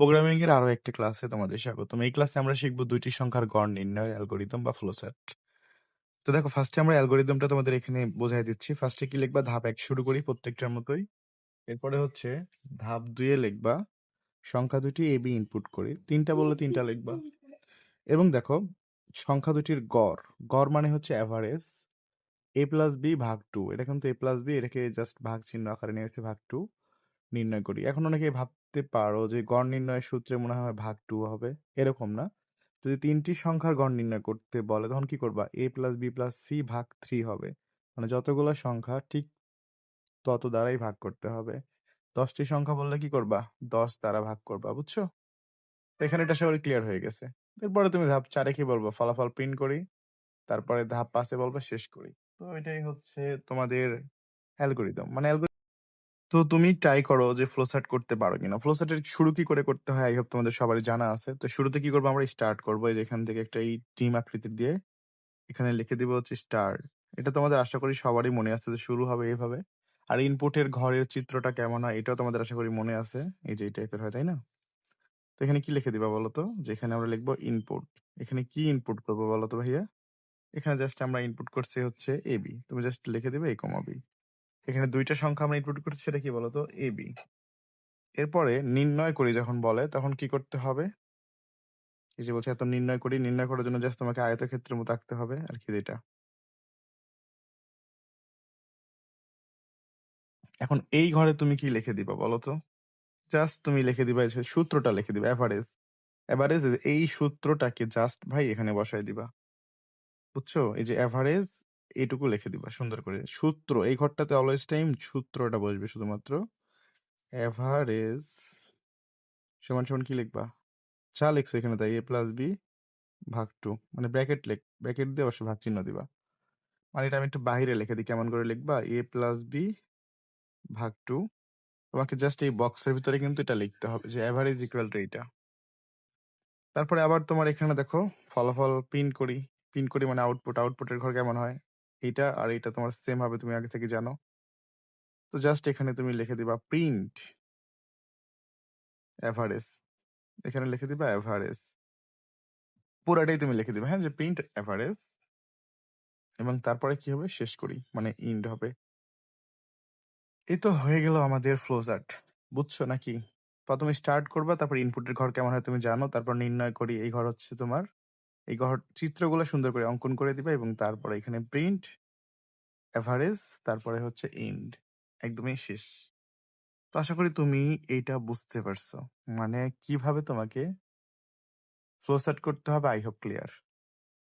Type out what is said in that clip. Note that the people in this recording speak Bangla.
প্রোগ্রামিং এর আরো একটা ক্লাসে তোমাদের স্বাগতম। এই ক্লাসে আমরা শিখবো দুইটি সংখ্যার গড় নির্ণয় অ্যালগরিদম বা ফ্লোচার্ট। তো দেখো, ফার্স্টে আমরা অ্যালগরিদমটা তোমাদের এখানে বোঝাই দিচ্ছি। ফার্স্টে কি লিখবা, ধাপ 1 শুরু করি প্রত্যেকটার মতোই। এরপরে হচ্ছে ধাপ 2 এ লিখবা সংখ্যা দুটি এ বি ইনপুট করি। 3টা বললে 3টা লিখবা। এবং দেখো, সংখ্যা দুটির গড়, গড় মানে হচ্ছে অ্যাভারেজ, a প্লাস বি ভাগ 2। এটা কিন্তু a প্লাস বি, এটাকে জাস্ট ভাগ চিহ্ন আকারে নিয়ে এসে ভাগ 2 নির্ণয় করি। এখন অনেকে ভাবতে পারো যে গড় নির্ণয়ের সূত্রে মনে হয় ভাগ 2 হবে। এরকম না। যদি 3টি সংখ্যার গড় নির্ণয় করতে বলে তখন কি করবা, a plus B plus C ভাগ 3 হবে। মানে যতগুলো সংখ্যা ঠিক তত দ্বারাই ভাগ করতে হবে। 10টি সংখ্যা বললে কি করবা, 10 দ্বারা ভাগ করবা। বুঝছো? তো এখানে এটা সবাই ক্লিয়ার হয়ে গেছে। এরপরে তুমি ধাপ 4 এ কি বলবো, ফলাফল প্রিন্ট করি। তারপরে ধাপ 5 এ বলবো শেষ করি। তো এটাই হচ্ছে তোমাদের অ্যালগরিদম। মানে তো তুমি ট্রাই করো যে ফ্লোচার্ট করতে পারো কিনা। ফ্লোচার্টের শুরু কি করে করতে হয় আই হোপ তোমাদের সবারই জানা আছে। তো শুরুতে কি করবো, আমরা স্টার্ট করবো এই যে এখান থেকে একটা এই টিম আকৃতির দিয়ে এখানে লিখে দিব হচ্ছে স্টার। এটা তোমাদের আশা করি সবারই মনে আছে যে শুরু হবে এইভাবে। আর ইনপুটের ঘরের চিত্রটা কেমন হয় এটাও তোমাদের আশা করি মনে আছে, এই যে এই টাইপের হয়, তাই না? তো এখানে কি লিখে দিবা বলো তো, যে এখানে আমরা লিখবো ইনপুট। এখানে কি ইনপুট করবো বলো তো ভাইয়া? এখানে জাস্ট আমরা ইনপুট করছি হচ্ছে এবি, তুমি জাস্ট লিখে দিবে এ কমা বি। এখানে দুইটা সংখ্যা আমরা ইনপুট করছি, সেটা কি বলতো, এবি। এরপরে নির্ণয় করি যখন বলে তখন কি করতে হবে, এই যে বলছে এত নির্ণয় করি, নির্ণয় করার জন্য জাস্ট তোমাকে আয়তক্ষেত্রের মতো আঁকতে হবে আর কি এটা। এখন এই ঘরে তুমি কি লিখে দিবা বলো তো? জাস্ট তুমি লিখে দিবা, এই যে সূত্রটা লিখে দিবা, এভারেজ। এভারেজ এই সূত্রটাকে জাস্ট ভাই এখানে বসায় দিবা। বুঝছো? এই যে এভারেজ এইটুকু লিখে দিবা সুন্দর করে। সূত্র এই ঘরটাতে অলওয়েজ টাইম সূত্রটা বসবে শুধুমাত্র। এভারেজ সমান সমান কি লিখবা, যা লিখছো এখানে তাই, এ প্লাস বি ভাগ 2, মানে ব্র্যাকেট দিয়ে অবশ্য ভাগ চিহ্ন দিবা। মানে এটা আমি একটু বাহিরে লিখে দিই, কেমন করে লিখবা, এ প্লাস বি ভাগ 2। তোমাকে জাস্ট এই বক্সের ভিতরে কিন্তু এটা লিখতে হবে যে অ্যাভারেজ ইকুয়াল টু এইটা। তারপরে আবার তোমার এখানে দেখো ফলাফল প্রিন্ট করি মানে আউটপুটের ঘর কেমন হয়, এইটা আর এইটা তোমার সেম হবে, তুমি আগে থেকে জানো। তো জাস্ট এখানে তুমি লিখে দিবা প্রিন্ট অ্যাভারেজ, এখানে লিখে দিবা অ্যাভারেজ, পুরাটাই তুমি লিখে দিবা, হ্যাঁ, যে প্রিন্ট অ্যাভারেজ। এবং তারপরে কি হবে, শেষ করি মানে ইন্ড হবে। এই তো হয়ে গেল আমাদের ফ্লোচার্ট। বুঝছো নাকি? প্রথমে স্টার্ট করবা, তারপর ইনপুটের ঘর কেমন হয় তুমি জানো, তারপর নির্ণয় করি এই ঘর হচ্ছে তোমার, এই ঘর চিত্রগুলো সুন্দর করে অঙ্কন করে দিবা এবং তারপরে এখানে প্রিন্ট এভারেজ, তারপরে হচ্ছে এন্ড, একদমই শেষ। তো আশা করি তুমি এইটা বুঝতে পারছো, মানে কিভাবে তোমাকে ফ্লোচার্ট করতে হবে। I hope clear.